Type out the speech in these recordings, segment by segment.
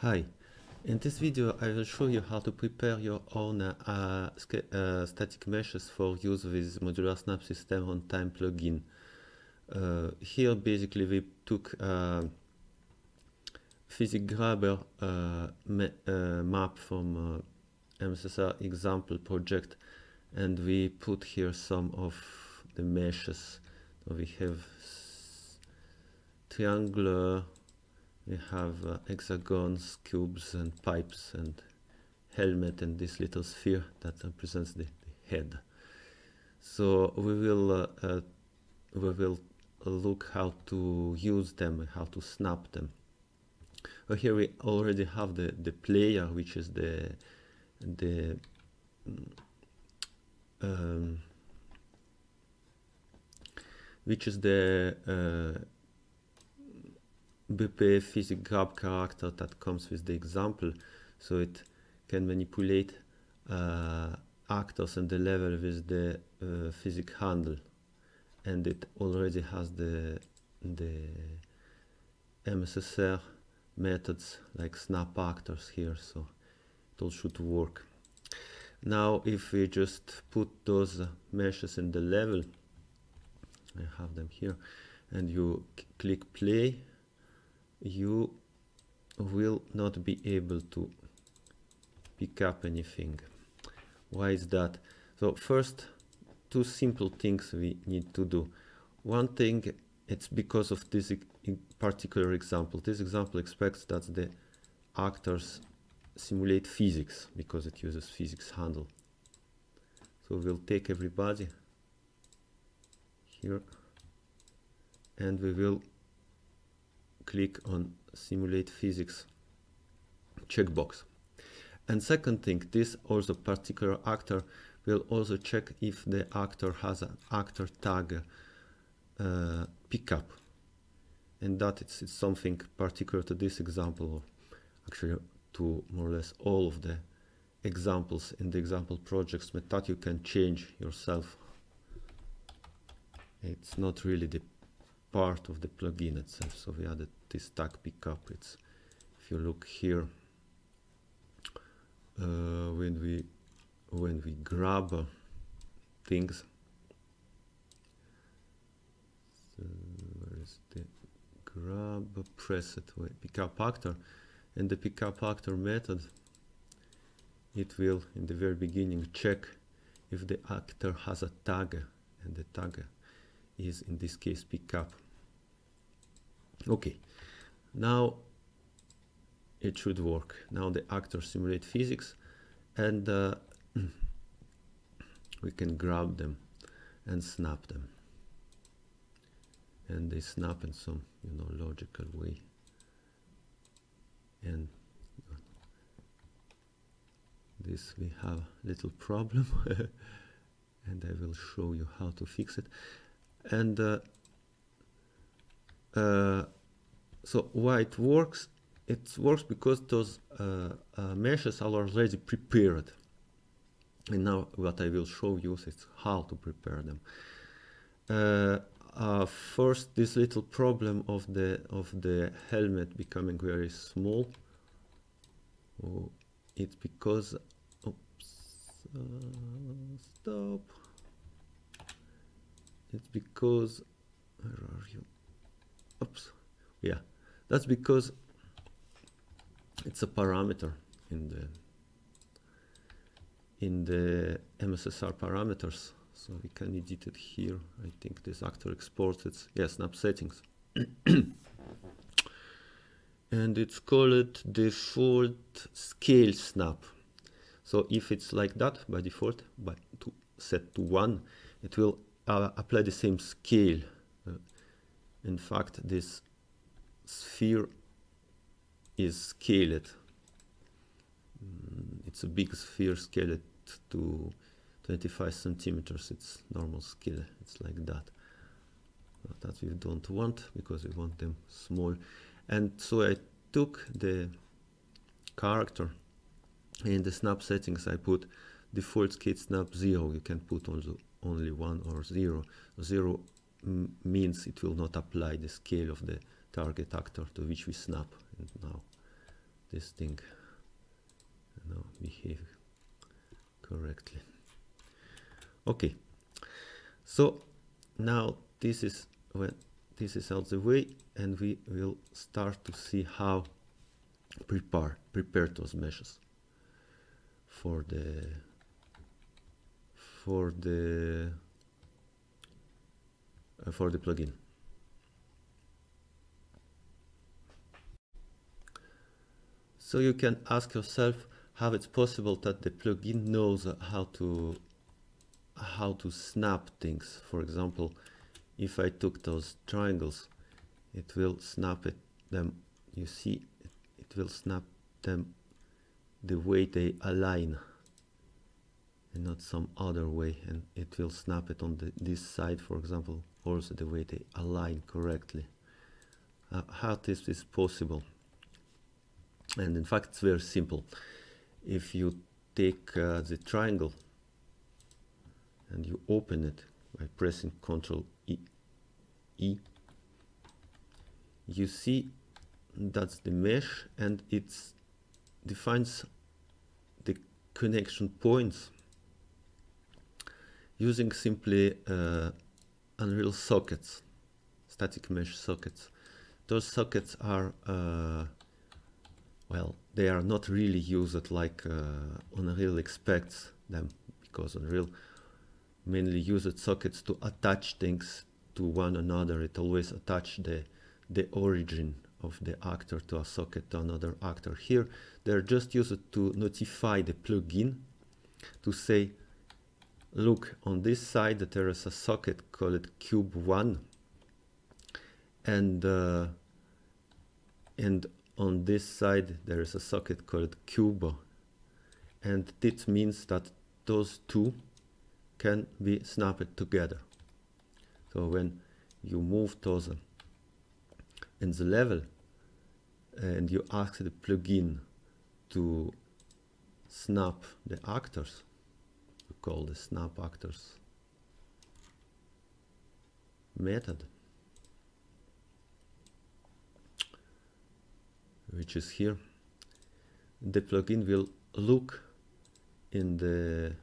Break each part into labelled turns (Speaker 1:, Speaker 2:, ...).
Speaker 1: Hi, in this video I will show you how to prepare your own static meshes for use with modular snap system on time plugin. Here basically we took physics grabber map from MSSR example project, and we put here some of the meshes. So we have triangular, we have hexagons, cubes and pipes and helmet and this little sphere that represents the head. So we will look how to use them, how to snap them. Here we already have the player, which is the BP physics grab character that comes with the example, so it can manipulate actors and the level with the physics handle, and it already has the MSSR methods like snap actors here, so it all should work. Now if we just put those meshes in the level, I have them here, and you click play, you will not be able to pick up anything. Why is that? So first, two simple things we need to do. One thing, it's because of this particular example. This example expects that the actors simulate physics because it uses physics handle. So we'll take everybody here and we will click on simulate physics checkbox. And second thing, this also particular actor will also check if the actor has an actor tag pickup, and that it's something particular to this example, or actually to more or less all of the examples in the example projects, but that you can change yourself. It's not really the part of the plugin itself, so we added this tag pickup. It's, if you look here, when we grab things, so where is the grab preset pickup actor, and the pickup actor method, it will in the very beginning check if the actor has a tag, and the tag is in this case pickup. Okay, now it should work. Now the actors simulate physics, and we can grab them and snap them, and they snap in some logical way. And this we have a little problem and I will show you how to fix it. And so why it works? It works because those meshes are already prepared, and now what I will show you is how to prepare them. First, this little problem of the helmet becoming very small. Oh, it's because, oops, stop. It's because, where are you? Oops, yeah, that's because it's a parameter in the MSSR parameters, so we can edit it here. I think this actor exports it, yes, snap settings. And it's called default scale snap. So if it's like that by default, but to set to 1, it will apply the same scale. In fact, this sphere is scaled. It's a big sphere scaled to 25 centimeters. It's normal scale. It's like that. That we don't want because we want them small. And so I took the character, in the snap settings I put default scale snap 0. You can put also only 1 or 0. 0 means it will not apply the scale of the target actor to which we snap. And now this thing behave correctly. Okay, so now this is out the way, and we will start to see how prepare those meshes for the plugin. So you can ask yourself how it's possible that the plugin knows how to snap things. For example, if I took those triangles, it will snap them. You see, it will snap them the way they align, and not some other way. And it will snap it on this side, for example, also the way they align correctly. How this is possible? And in fact, it's very simple. If you take the triangle and you open it by pressing Ctrl E, you see that's the mesh, and it defines the connection points using simply Unreal sockets, static mesh sockets. Those sockets are well, they are not really used like Unreal expects them, because Unreal mainly uses sockets to attach things to one another. It always attaches the origin of the actor to a socket to another actor. Here, they're just used to notify the plugin to say, look, on this side there is a socket called cube1, and on this side there is a socket called cube, and this means that those two can be snapped together. So when you move those in the level and you ask the plugin to snap the actors, you call the snap actors method, which is here. The plugin will look in the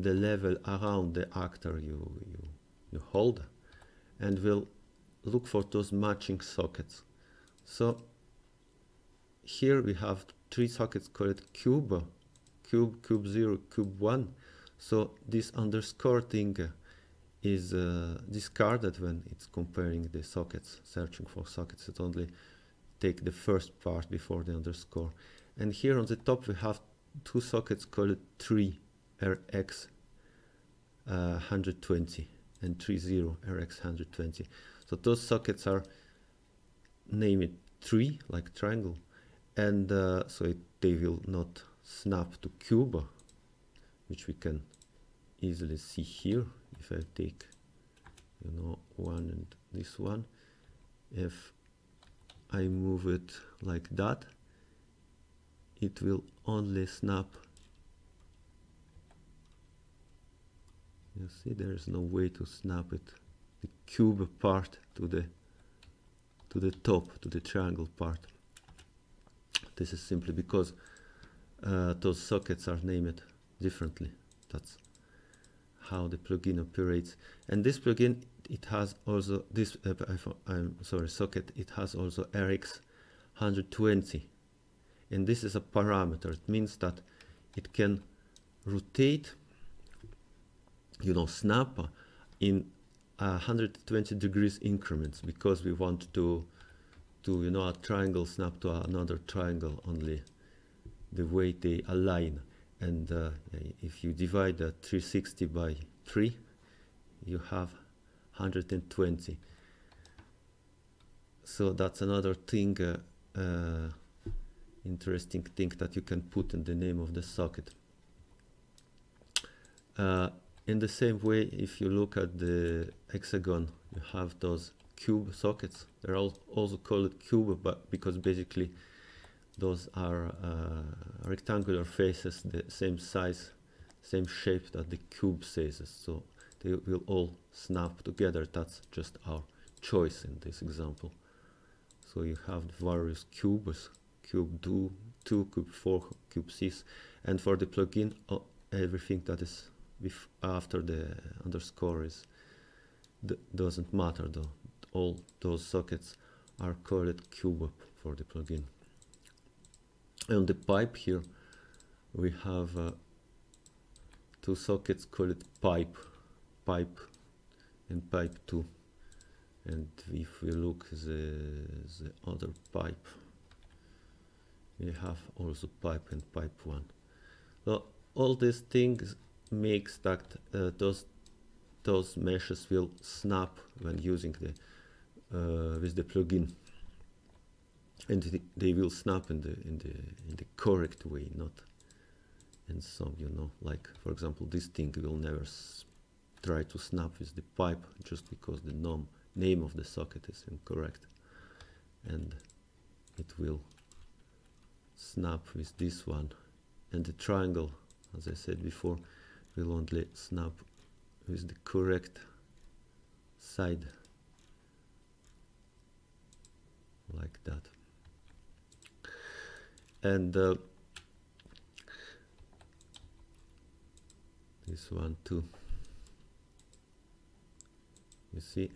Speaker 1: level around the actor you hold, and will look for those matching sockets. So here we have 3 sockets called cube 0, cube 1. So this underscore thing is discarded when it's comparing the sockets, searching for sockets. It only take the first part before the underscore. And here on the top we have 2 sockets called 3 RX 120 and 30 RX 120. So those sockets are named 3, like triangle, and so they will not snap to cube, which we can easily see here. If I take, one and this one, if I move it like that, it will only snap. You see, there is no way to snap it, the cube part to the top, to the triangle part. This is simply because those sockets are named differently. That's how the plugin operates. And this plugin, it has also this socket. It has also RX 120, and this is a parameter. It means that it can rotate, snap in 120 degrees increments, because we want to a triangle snap to another triangle only the way they align. And if you divide 360 by 3, you have 120. So that's another thing, interesting thing that you can put in the name of the socket. In the same way, if you look at the hexagon, you have those cube sockets. They're also called cube, but because basically those are rectangular faces, the same size, same shape that the cube faces. So they will all snap together. That's just our choice in this example. So you have the various cubes, cube 2, cube 4, cube 6, and for the plugin, everything that is after the underscore is doesn't matter though. All those sockets are called cube for the plugin. On the pipe here, we have two sockets called pipe and pipe 2. And if we look the other pipe, we have also pipe and pipe 1. So all these things makes that those meshes will snap when using the with the plugin, and they will snap in the correct way, not in some, you know, like for example this thing will never try to snap with the pipe just because the name of the socket is incorrect, and it will snap with this one, and the triangle, as I said before, will only snap with the correct side, like that. And this one too, you see,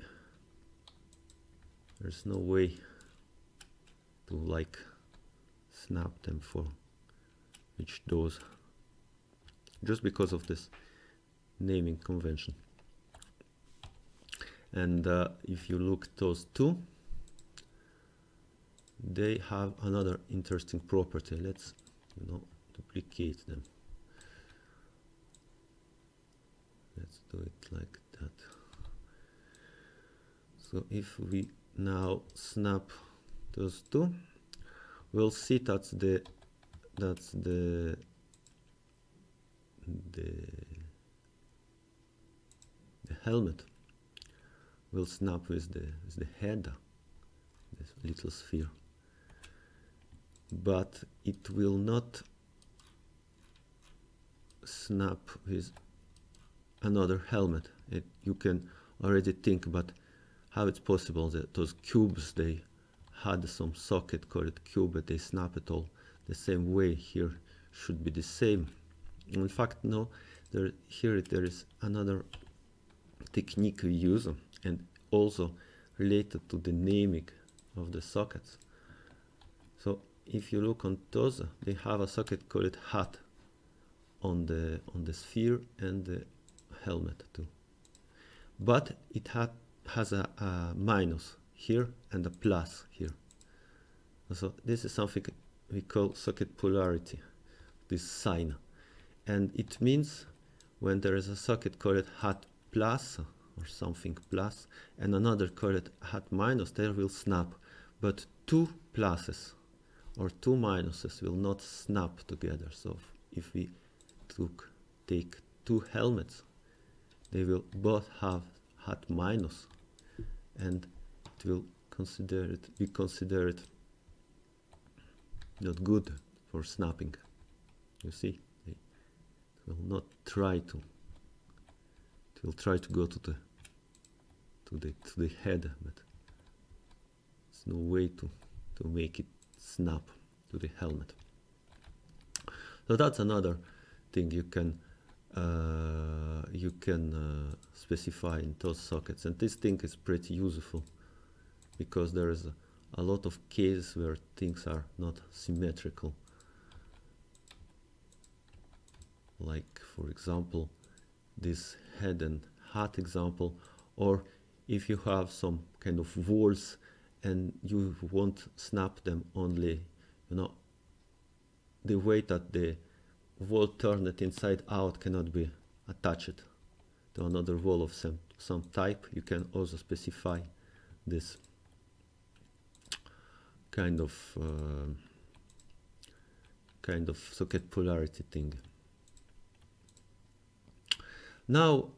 Speaker 1: there's no way to like snap them for each dose, just because of this naming convention. And if you look at those two, they have another interesting property. Let's, you know, duplicate them. Let's do it like that. So if we now snap those two, we'll see that's the helmet will snap with the head, this little sphere, but it will not snap with another helmet. You can already think about how it's possible that those cubes, they had some socket called cube, but they snap it all the same way. Here should be the same. In fact, no, here there is another technique we use, and also related to the naming of the sockets. So if you look on those, they have a socket called hat on the sphere and the helmet too, but it has a minus here and a plus here. So this is something we call socket polarity, this sign, and it means when there is a socket called hat plus or something plus and another called hat minus, they will snap, but two pluses or two minuses will not snap together. So if we take two helmets, they will both have hat minus, and it will be considered not good for snapping. You see, it will not try to. It will try to go to the head, but there's no way to make it snap to the helmet. So that's another thing you can specify in those sockets, and this thing is pretty useful because there is a lot of cases where things are not symmetrical, like for example this head and hat example, or if you have some kind of walls and you won't snap them only, you know, the way that the wall turned inside out cannot be attached to another wall of some type. You can also specify this kind of socket polarity thing. Now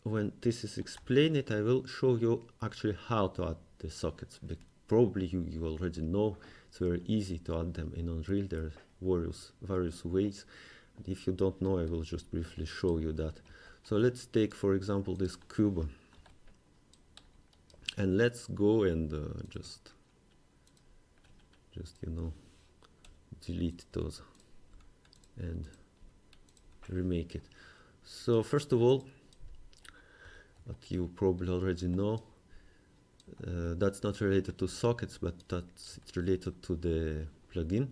Speaker 1: when this is explained, I will show you actually how to add the sockets. But probably you already know it's very easy to add them in Unreal. There are various ways, and if you don't know, I will just briefly show you that. So let's take, for example, this cube, And let's go and just you know, delete those and remake it. So first of all, what you probably already know, that's not related to sockets, but it's related to the plugin.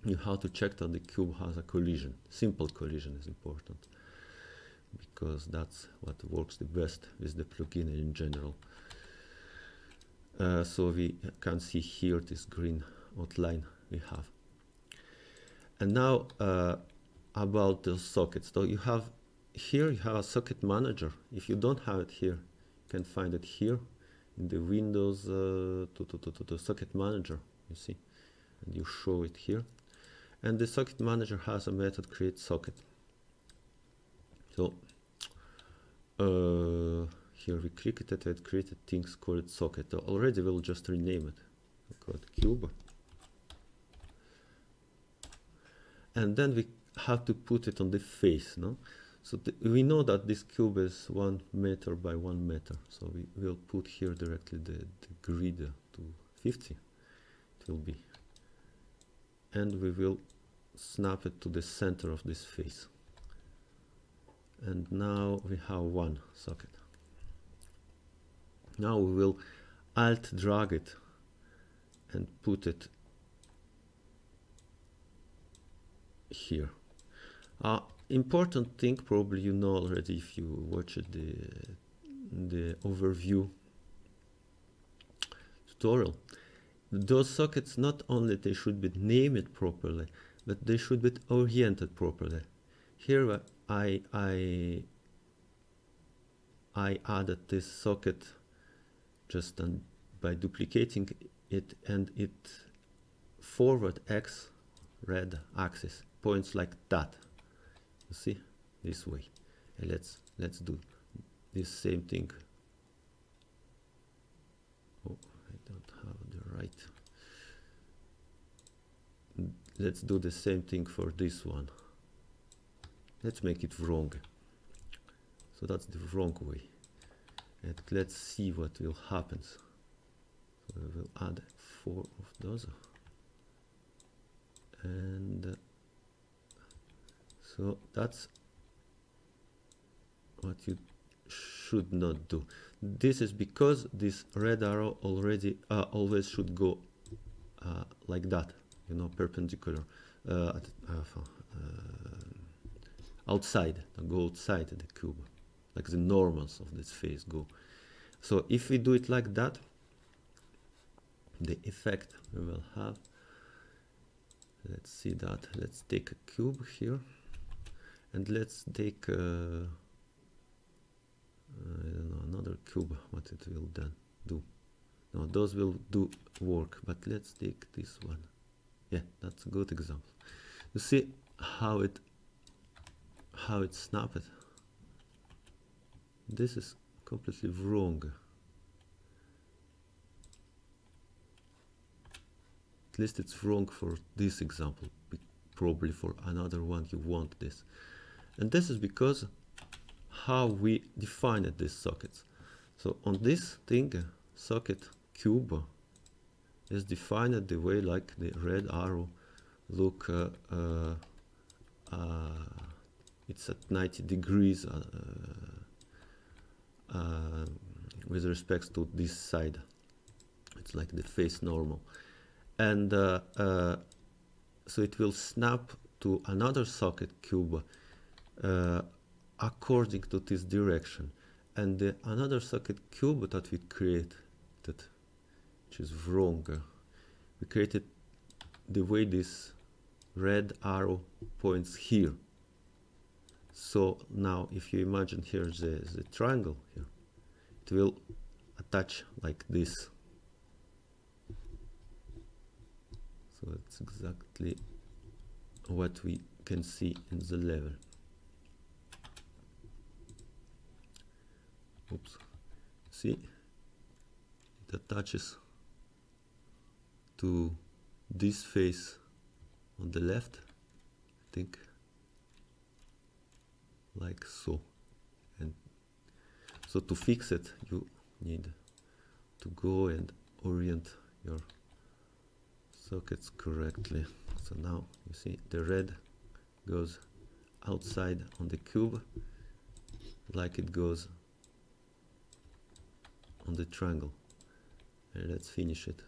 Speaker 1: You have to check that the cube has a collision. Simple collision is important, because that's what works the best with the plugin in general. So we can see here this green outline we have. And now about the sockets. So you have here, you have a socket manager. If you don't have it here, you can find it here in the Windows to socket manager, you see, and you show it here. And the socket manager has a method create socket. So here we click it, and created things called socket. Already we'll just rename it. We call it cube. And then we have to put it on the face, no? So we know that this cube is 1 meter by 1 meter. So we will put here directly the grid to 50. It will be. And we will snap it to the center of this face. And now we have one socket. Now we will alt drag it and put it here. Important thing, probably you know already if you watched the overview tutorial. Those sockets, not only they should be named properly, but they should be oriented properly. Here I added this socket just by duplicating it, and it forward X red axis points like that. You see, this way. And let's do this same thing. Oh, I don't have the right. Let's do the same thing for this one. Let's make it wrong. So that's the wrong way. And let's see what will happen. So we will add 4 of those. And so that's what you should not do. This is because this red arrow already always should go like that, you know, perpendicular, outside, go outside the cube, like the normals of this face go. So if we do it like that, the effect we will have, let's see that, let's take a cube here, and let's take I don't know, another cube, what it will then do. No, those will do work, but let's take this one. Yeah, that's a good example. You see how it snapped. This is completely wrong. At least it's wrong for this example. Probably for another one you want this. And this is because how we defined these sockets. So on this thing, socket cube is defined the way like the red arrow look, it's at 90 degrees with respect to this side. It's like the face normal. And so it will snap to another socket cube according to this direction. And the another socket cube that we created, which is wrong, we created the way this red arrow points here. So now if you imagine here the triangle here, it will attach like this. So it's exactly what we can see in the level. Oops. See, it attaches to this face on the left, I think, like so. And so to fix it, you need to go and orient your sockets correctly. So now you see the red goes outside on the cube like it goes on the triangle. And let's finish it.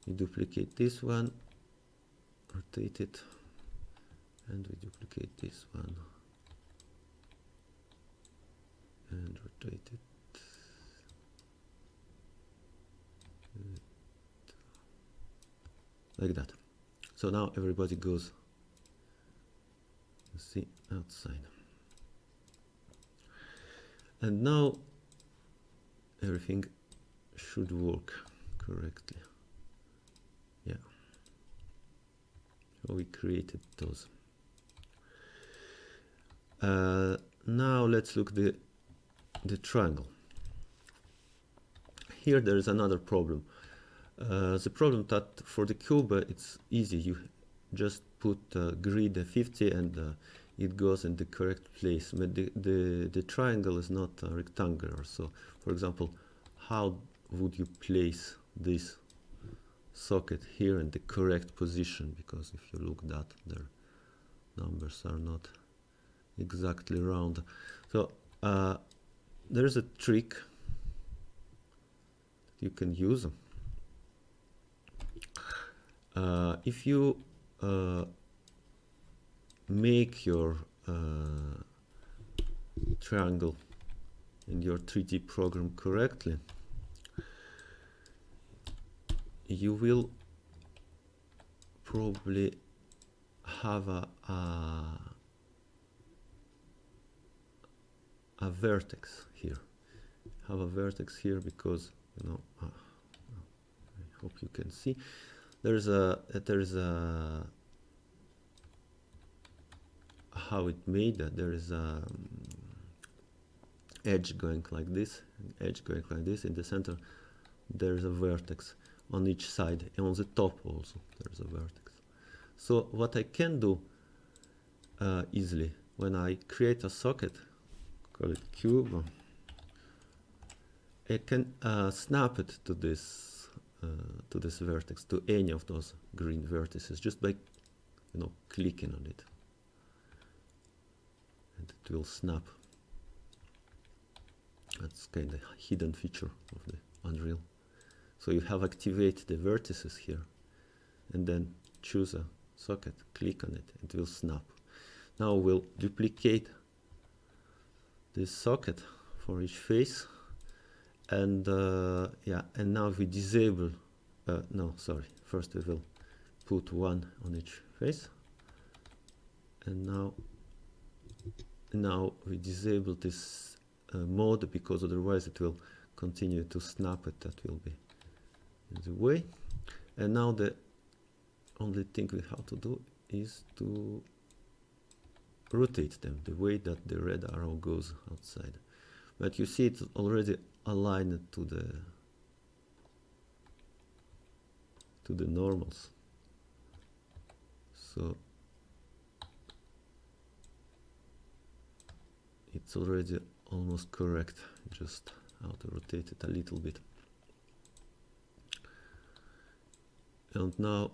Speaker 1: We duplicate this one, rotate it, and we duplicate this one and rotate it. Like that. So now everybody goes, you see, outside. And now everything should work correctly. Yeah. So we created those. Now let's look the triangle. Here there is another problem. The problem that for the cube it's easy. You just put grid 50 and it goes in the correct place. But the triangle is not rectangular. So, for example, how would you place this socket here in the correct position? Because if you look that, their numbers are not exactly round. So there is a trick you can use. If you make your triangle in your 3D program correctly, you will probably have a vertex here. Have a vertex here because, you know, I hope you can see. There's a how it made that. There is a edge going like this, edge going like this. In the center, there's a vertex on each side, and on the top also there's a vertex. So what I can do easily when I create a socket, call it cube, I can snap it to this vertex, to any of those green vertices, just by, you know, clicking on it, and it will snap. That's kind of a hidden feature of the Unreal. So you have activate the vertices here, and then choose a socket, click on it, it will snap. Now we'll duplicate this socket for each face. And yeah, and now we disable, no, sorry, first we will put one on each face, and now we disable this mode, because otherwise it will continue to snap it. That will be in the way. And now the only thing we have to do is to rotate them the way that the red arrow goes outside. But you see it's already aligned to the normals. So it's already almost correct, just how to rotate it a little bit. And now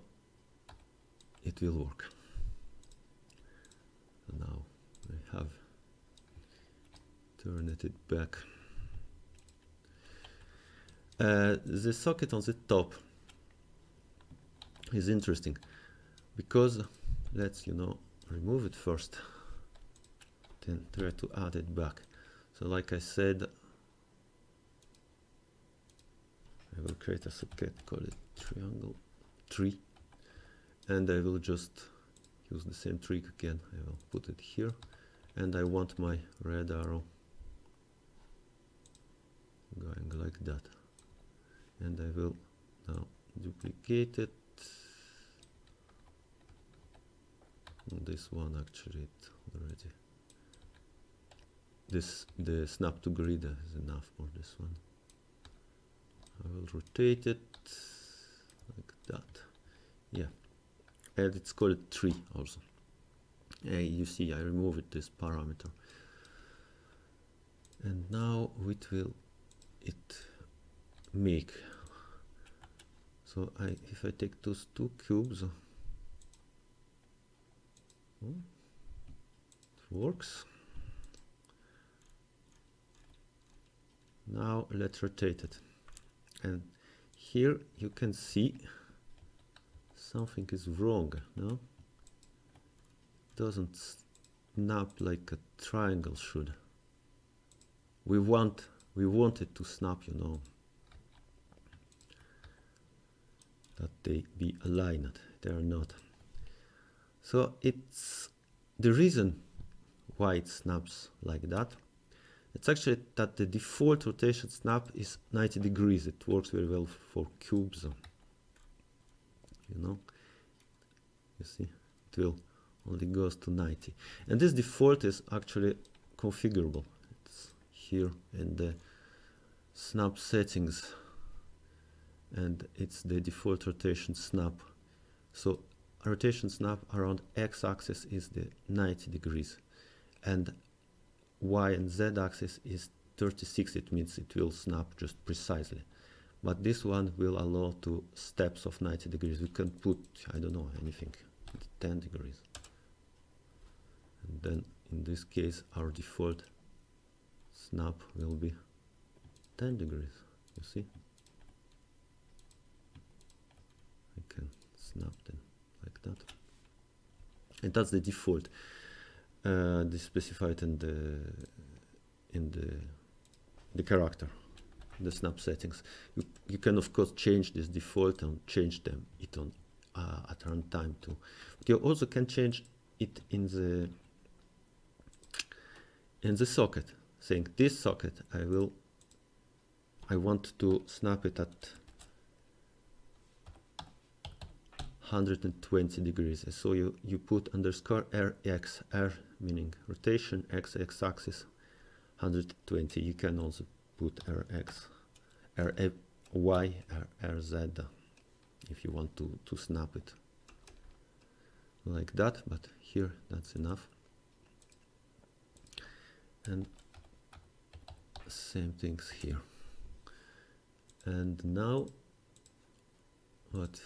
Speaker 1: it will work. So now I have turned it back. The socket on the top is interesting because let's, you know, remove it first, then try to add it back. So like I said, I will create a socket, call it triangle 3, and I will just use the same trick again. I will put it here, and I want my red arrow going like that. And I will now duplicate it. This one actually already. The snap to grid is enough for this one. I will rotate it like that. yeah, and it's called 3 also. You see I removed this parameter, and now what will it make? So if I take those 2 cubes, it works. Now let's rotate it, and here you can see something is wrong. No, doesn't snap like a triangle should. We want it to snap, you know, that they be aligned. They are not. So it's the reason why it snaps like that. It's actually that the default rotation snap is 90 degrees. It works very well for cubes. You know, you see, it will only goes to 90. And this default is actually configurable. It's here in the snap settings, and it's the default rotation snap. So a rotation snap around x-axis is the 90 degrees, and y and z axis is 36. It means it will snap just precisely, but this one will allow 2 steps of 90 degrees. We can put, I don't know, anything, 10 degrees, and then in this case our default snap will be 10 degrees. You see, I can snap them like that, and that's the default. This specified in the character, the snap settings. You can of course change this default and change it on at runtime too. But you also can change it in the socket, saying this socket I want to snap it at 120 degrees. So you put underscore RXR, meaning rotation, x-axis 120. You can also put RX, RY, RZ if you want to snap it like that, but here that's enough. And same things here. And now what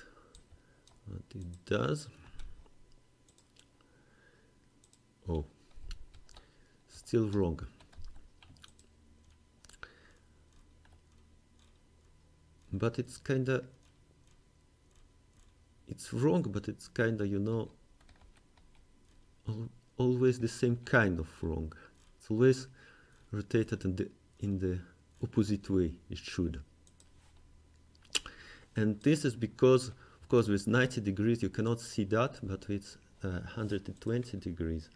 Speaker 1: it does, oh, still wrong. But it's wrong, but it's kinda, you know, always the same kind of wrong. It's always rotated in the opposite way it should. And this is because, of course, with 90 degrees you cannot see that, but with 120 degrees,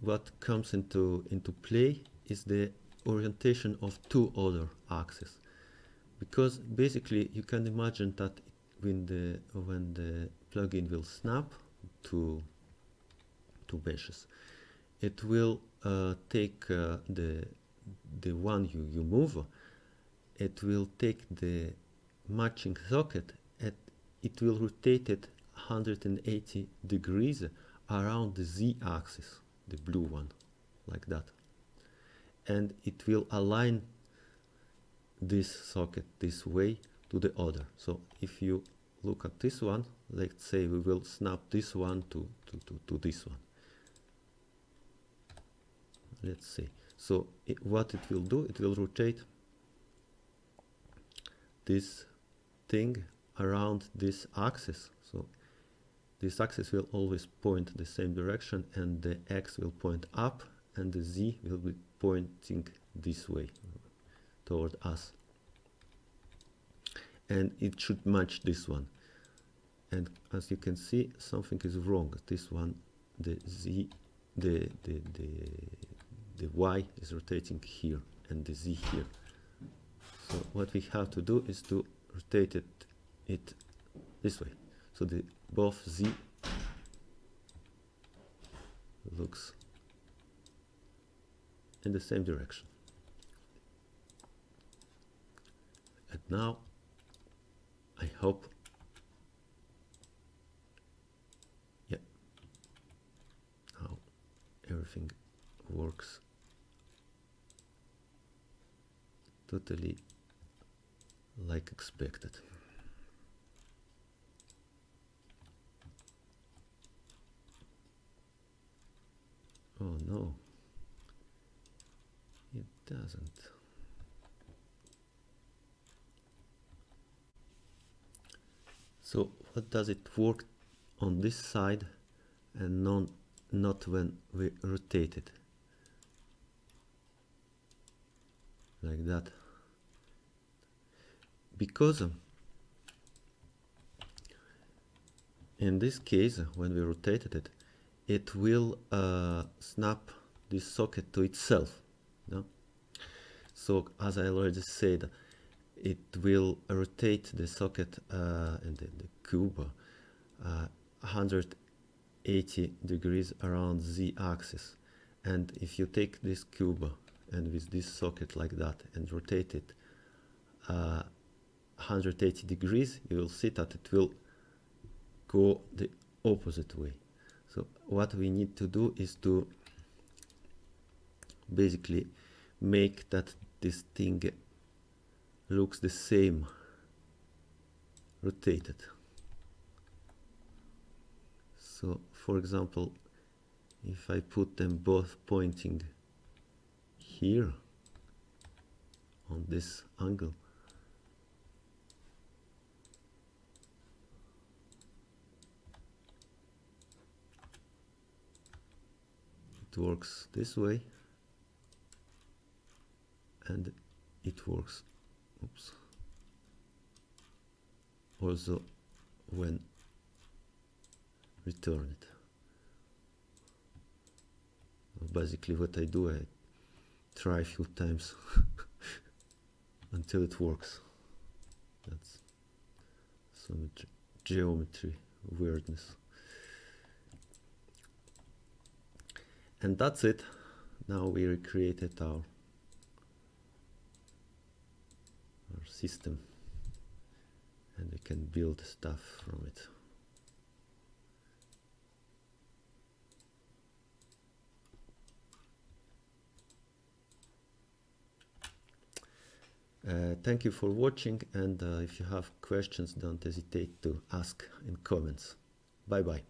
Speaker 1: what comes into play is the orientation of 2 other axes. Because basically you can imagine that when the plugin will snap to meshes, it will take the one you move, it will take the matching socket, and it will rotate it 180 degrees around the z-axis, the blue one, like that, and it will align this socket this way to the other. So if you look at this one, let's say we will snap this one to this one. Let's see. So what it will do, it will rotate this thing around this axis. So this axis will always point the same direction, and the x will point up, and the z will be pointing this way toward us, and it should match this one. And as you can see, something is wrong. This one, the z, the y is rotating here, and the z here. So what we have to do is to rotate it this way. So both z looks in the same direction. And now I hope everything works totally like expected. Oh no, it doesn't. So what does it work on this side and not when we rotate it? Like that. Because in this case, when we rotated it, it will snap this socket to itself. No? So as I already said, it will rotate the socket and the cube 180 degrees around the axis. And if you take this cube and with this socket like that and rotate it 180 degrees, you will see that it will go the opposite way. So what we need to do is to basically make that this thing looks the same rotated. So for example, if I put them both pointing here on this angle, it works this way, and it works also when return it. Basically what I do, I try a few times until it works. That's some geometry weirdness. And that's it. Now we recreated our system, and we can build stuff from it. Thank you for watching, and if you have questions, don't hesitate to ask in comments. Bye bye.